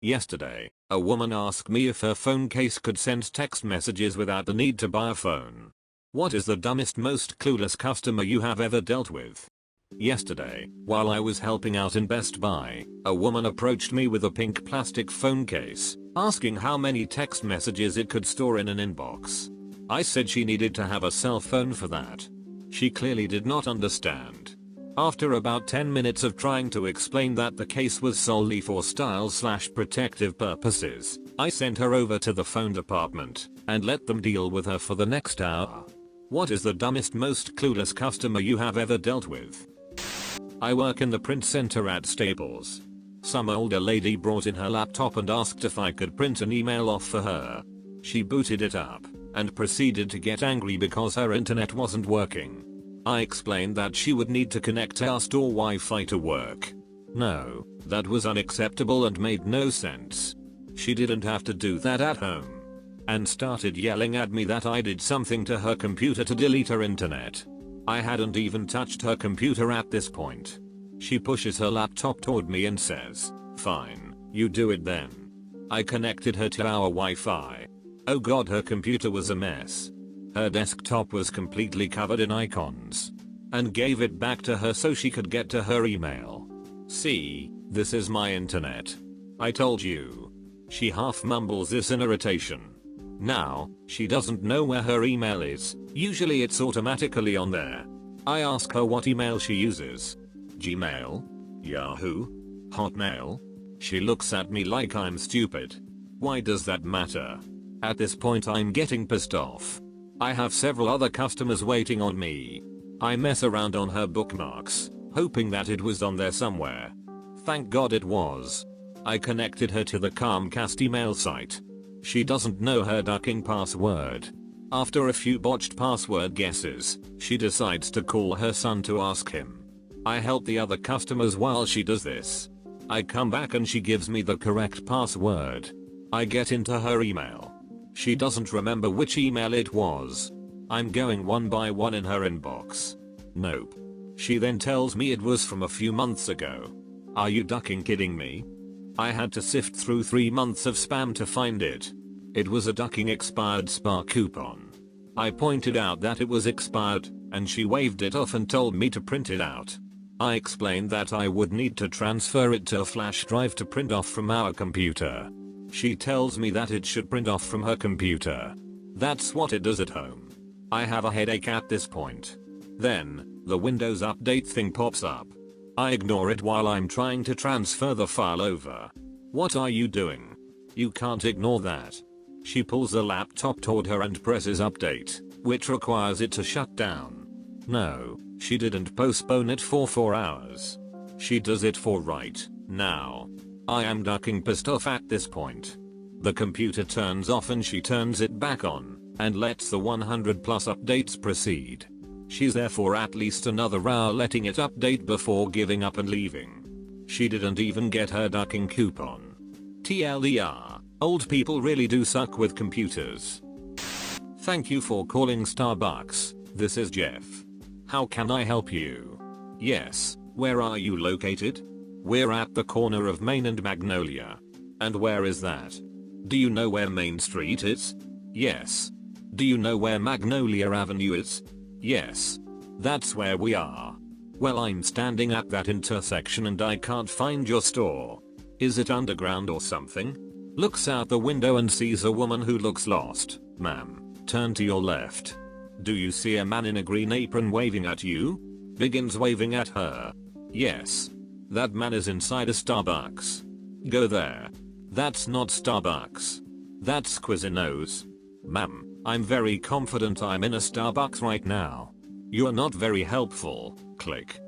Yesterday, a woman asked me if her phone case could send text messages without the need to buy a phone. What is the dumbest, most clueless customer you have ever dealt with? Yesterday, while I was helping out in Best Buy, a woman approached me with a pink plastic phone case, asking how many text messages it could store in an inbox. I said she needed to have a cell phone for that. She clearly did not understand. After about 10 minutes of trying to explain that the case was solely for style/protective purposes, I sent her over to the phone department and let them deal with her for the next hour. What is the dumbest, most clueless customer you have ever dealt with? I work in the print center at Staples. Some older lady brought in her laptop and asked if I could print an email off for her. She booted it up and proceeded to get angry because her internet wasn't working. I explained that she would need to connect our store Wi-Fi to work. No, that was unacceptable and made no sense. She didn't have to do that at home. And started yelling at me that I did something to her computer to delete her internet. I hadn't even touched her computer at this point. She pushes her laptop toward me and says, "Fine, you do it then." I connected her to our Wi-Fi. Oh god, her computer was a mess. Her desktop was completely covered in icons. And gave it back to her so she could get to her email. "See, this is my internet. I told you." She half mumbles this in irritation. Now, she doesn't know where her email is. Usually it's automatically on there. I ask her what email she uses. Gmail? Yahoo? Hotmail? She looks at me like I'm stupid. Why does that matter? At this point I'm getting pissed off. I have several other customers waiting on me. I mess around on her bookmarks, hoping that it was on there somewhere. Thank God it was. I connected her to the Comcast email site. She doesn't know her ducking password. After a few botched password guesses, she decides to call her son to ask him. I help the other customers while she does this. I come back and she gives me the correct password. I get into her email. She doesn't remember which email it was. I'm going one by one in her inbox. Nope. She then tells me it was from a few months ago. Are you ducking kidding me? I had to sift through 3 months of spam to find it. It was a ducking expired spa coupon. I pointed out that it was expired, and she waved it off and told me to print it out. I explained that I would need to transfer it to a flash drive to print off from our computer. She tells me that it should print off from her computer. That's what it does at home. I have a headache at this point. Then, the Windows update thing pops up. I ignore it while I'm trying to transfer the file over. What are you doing? You can't ignore that. She pulls the laptop toward her and presses update, which requires it to shut down. No, she didn't postpone it for 4 hours. She does it for right now. I am ducking pissed off at this point. The computer turns off and she turns it back on, and lets the 100 plus updates proceed. She's there for at least another hour letting it update before giving up and leaving. She didn't even get her ducking coupon. TLDR, old people really do suck with computers. Thank you for calling Starbucks, this is Jeff. How can I help you? Yes, where are you located? We're at the corner of Main and Magnolia. And where is that? Do you know where Main Street is? Yes. Do you know where Magnolia Avenue is? Yes. That's where we are. Well, I'm standing at that intersection and I can't find your store. Is it underground or something? Looks out the window and sees a woman who looks lost. Ma'am, turn to your left. Do you see a man in a green apron waving at you? Begins waving at her. Yes. That man is inside a Starbucks. Go there. That's not Starbucks. That's Quizino's. Ma'am, I'm very confident I'm in a Starbucks right now. You're not very helpful. Click.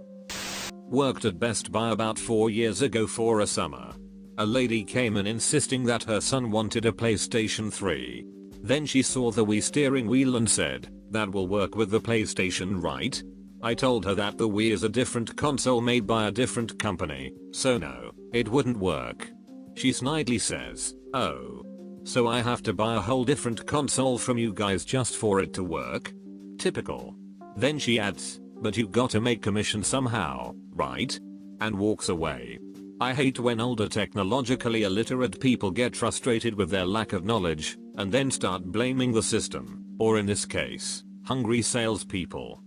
Worked at Best Buy about 4 years ago for a summer. A lady came in insisting that her son wanted a PlayStation 3. Then she saw the Wii steering wheel and said, "That will work with the PlayStation, right?" I told her that the Wii is a different console made by a different company, so no, it wouldn't work. She snidely says, "Oh. So I have to buy a whole different console from you guys just for it to work? Typical." Then she adds, "But you gotta make commission somehow, right?" And walks away. I hate when older technologically illiterate people get frustrated with their lack of knowledge and then start blaming the system, or in this case, hungry salespeople.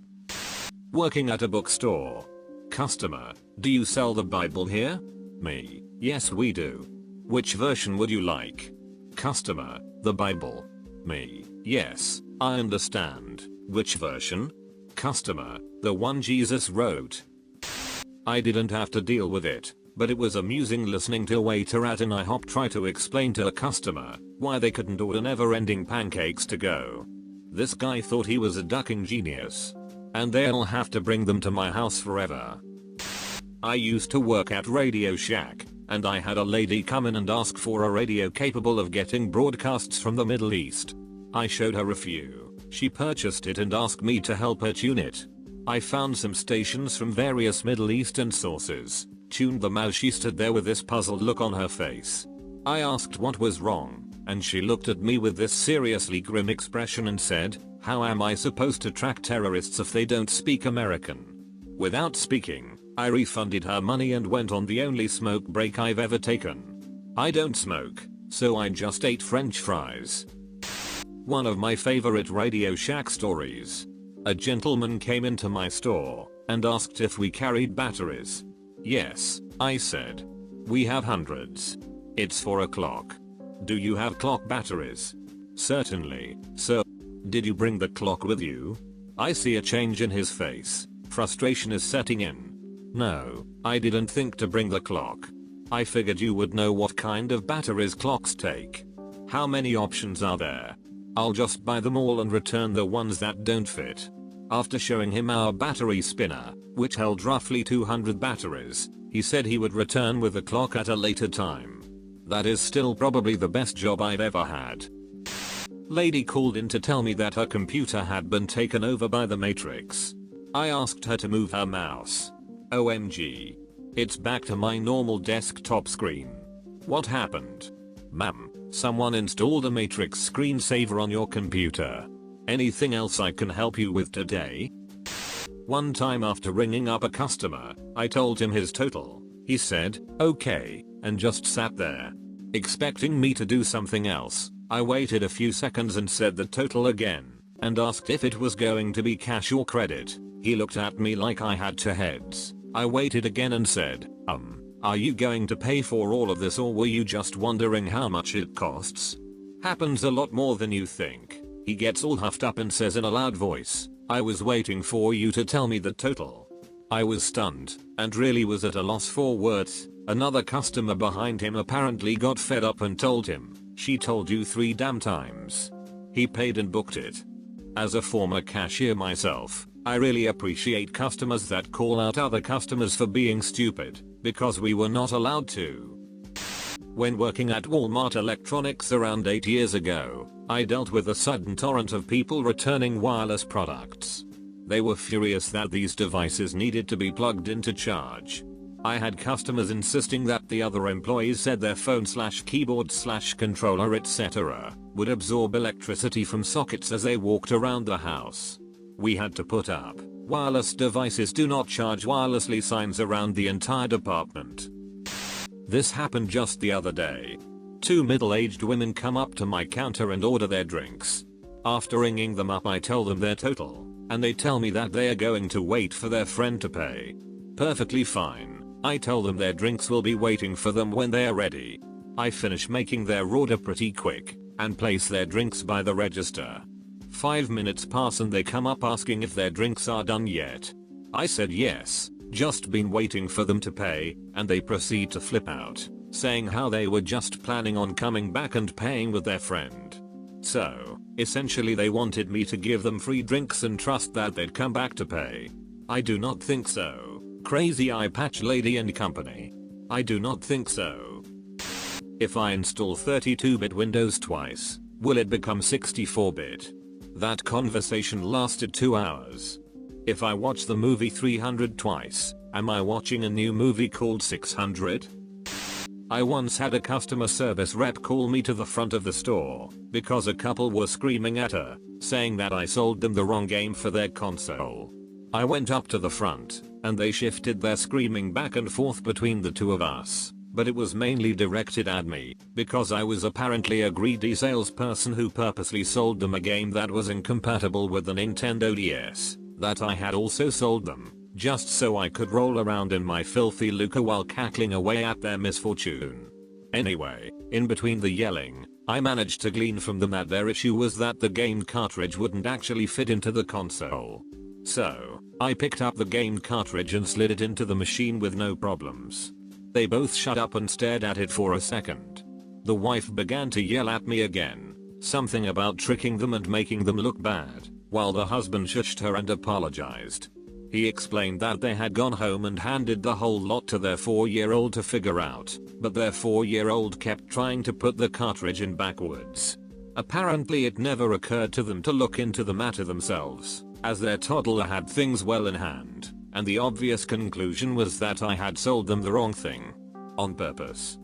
Working at a bookstore. Customer, do you sell the Bible here? Me, yes we do. Which version would you like? Customer, the Bible. Me, yes, I understand. Which version? Customer, the one Jesus wrote. I didn't have to deal with it, but it was amusing listening to a waiter at an IHOP try to explain to a customer why they couldn't order never-ending pancakes to go. This guy thought he was a ducking genius. And they'll have to bring them to my house forever. I used to work at Radio Shack, and I had a lady come in and ask for a radio capable of getting broadcasts from the Middle East. I showed her a few. She purchased it and asked me to help her tune it. I found some stations from various Middle Eastern sources, tuned them as she stood there with this puzzled look on her face. I asked what was wrong, and she looked at me with this seriously grim expression and said, "How am I supposed to track terrorists if they don't speak American?" Without speaking, I refunded her money and went on the only smoke break I've ever taken. I don't smoke, so I just ate French fries. One of my favorite Radio Shack stories. A gentleman came into my store and asked if we carried batteries. Yes, I said. We have hundreds. It's 4 o'clock. Do you have clock batteries? Certainly, sir. Did you bring the clock with you? I see a change in his face. Frustration is setting in. No, I didn't think to bring the clock. I figured you would know what kind of batteries clocks take. How many options are there? I'll just buy them all and return the ones that don't fit. After showing him our battery spinner, which held roughly 200 batteries, he said he would return with the clock at a later time. That is still probably the best job I've ever had. Lady called in to tell me that her computer had been taken over by the Matrix. I asked her to move her mouse. OMG. It's back to my normal desktop screen. What happened? Ma'am, someone installed a Matrix screensaver on your computer. Anything else I can help you with today? One time after ringing up a customer, I told him his total. He said, "Okay," and just sat there. Expecting me to do something else, I waited a few seconds and said the total again, and asked if it was going to be cash or credit. He looked at me like I had two heads. I waited again and said, are you going to pay for all of this or were you just wondering how much it costs? Happens a lot more than you think. He gets all huffed up and says in a loud voice, "I was waiting for you to tell me the total." I was stunned, and really was at a loss for words. Another customer behind him apparently got fed up and told him, "She told you 3 damn times." He paid and booked it. As a former cashier myself, I really appreciate customers that call out other customers for being stupid, because we were not allowed to. When working at Walmart Electronics around 8 years ago, I dealt with a sudden torrent of people returning wireless products. They were furious that these devices needed to be plugged in to charge. I had customers insisting that the other employees said their phone/keyboard/controller etc. would absorb electricity from sockets as they walked around the house. We had to put up "wireless devices do not charge wirelessly" signs around the entire department. This happened just the other day. 2 middle-aged women come up to my counter and order their drinks. After ringing them up I tell them their total, and they tell me that they are going to wait for their friend to pay. Perfectly fine. I tell them their drinks will be waiting for them when they are ready. I finish making their order pretty quick, and place their drinks by the register. 5 minutes pass and they come up asking if their drinks are done yet. I said yes, just been waiting for them to pay, and they proceed to flip out, saying how they were just planning on coming back and paying with their friend. So, essentially they wanted me to give them free drinks and trust that they'd come back to pay. I do not think so. Crazy eye patch lady and company. I do not think so. If I install 32-bit Windows twice, will it become 64-bit? That conversation lasted 2 hours. If I watch the movie 300 twice, am I watching a new movie called 600? I once had a customer service rep call me to the front of the store because a couple were screaming at her, saying that I sold them the wrong game for their console. I went up to the front, and they shifted their screaming back and forth between the two of us, but it was mainly directed at me, because I was apparently a greedy salesperson who purposely sold them a game that was incompatible with the Nintendo DS, that I had also sold them, just so I could roll around in my filthy lucre while cackling away at their misfortune. Anyway, in between the yelling, I managed to glean from them that their issue was that the game cartridge wouldn't actually fit into the console. So, I picked up the game cartridge and slid it into the machine with no problems. They both shut up and stared at it for a second. The wife began to yell at me again, something about tricking them and making them look bad, while the husband shushed her and apologized. He explained that they had gone home and handed the whole lot to their 4-year-old to figure out, but their 4-year-old kept trying to put the cartridge in backwards. Apparently it never occurred to them to look into the matter themselves, as their toddler had things well in hand, and the obvious conclusion was that I had sold them the wrong thing. On purpose.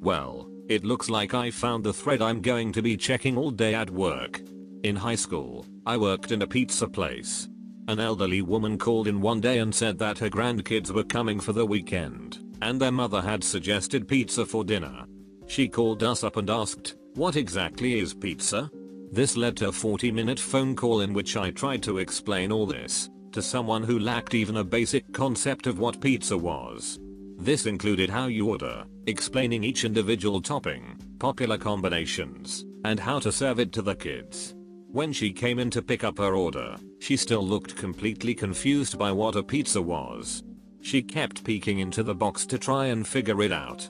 Well, it looks like I found the thread I'm going to be checking all day at work. In high school, I worked in a pizza place. An elderly woman called in one day and said that her grandkids were coming for the weekend, and their mother had suggested pizza for dinner. She called us up and asked, "What exactly is pizza?" This led to a 40-minute phone call in which I tried to explain all this to someone who lacked even a basic concept of what pizza was. This included how you order, explaining each individual topping, popular combinations, and how to serve it to the kids. When she came in to pick up her order, she still looked completely confused by what a pizza was. She kept peeking into the box to try and figure it out.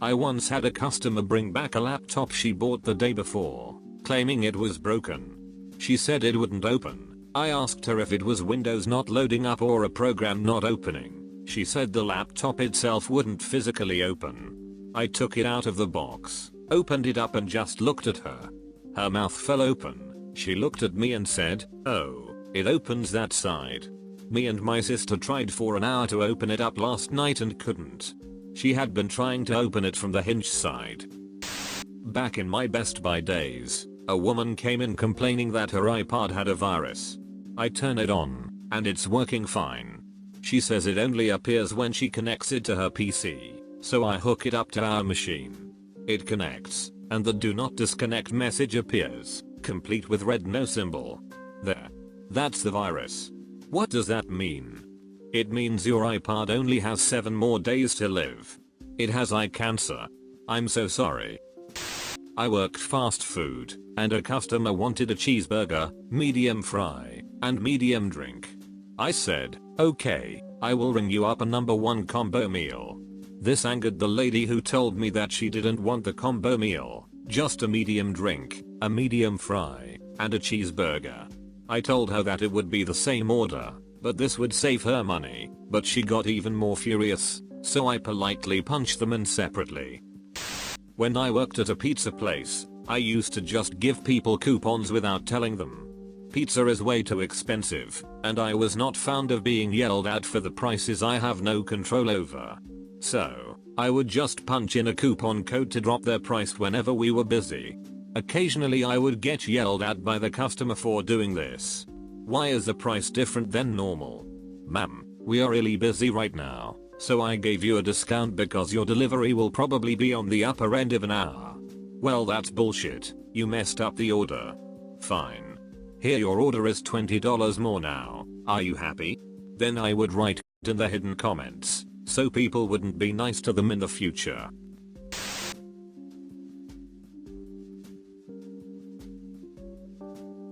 I once had a customer bring back a laptop she bought the day before, claiming it was broken. She said it wouldn't open. I asked her if it was Windows not loading up or a program not opening. She said the laptop itself wouldn't physically open. I took it out of the box, opened it up and just looked at her. Her mouth fell open. She looked at me and said, "Oh, it opens that side." Me and my sister tried for an hour to open it up last night and couldn't. She had been trying to open it from the hinge side. Back in my Best Buy days, a woman came in complaining that her iPod had a virus. I turn it on, and it's working fine. She says it only appears when she connects it to her PC, so I hook it up to our machine. It connects, and the do not disconnect message appears, complete with red no symbol. There. That's the virus. What does that mean? It means your iPod only has 7 more days to live. It has eye cancer. I'm so sorry. I worked fast food, and a customer wanted a cheeseburger, medium fry, and medium drink. I said, "Okay, I will ring you up a #1 combo meal." This angered the lady who told me that she didn't want the combo meal, just a medium drink, a medium fry, and a cheeseburger. I told her that it would be the same order, but this would save her money, but she got even more furious, so I politely punched them in separately. When I worked at a pizza place, I used to just give people coupons without telling them. Pizza is way too expensive, and I was not fond of being yelled at for the prices I have no control over. So, I would just punch in a coupon code to drop their price whenever we were busy. Occasionally I would get yelled at by the customer for doing this. "Why is the price different than normal?" "Ma'am, we are really busy right now, so I gave you a discount because your delivery will probably be on the upper end of an hour." "Well, that's bullshit. You messed up the order." "Fine. Here, your order is $20 more now. Are you happy?" Then I would write in the hidden comments, so people wouldn't be nice to them in the future.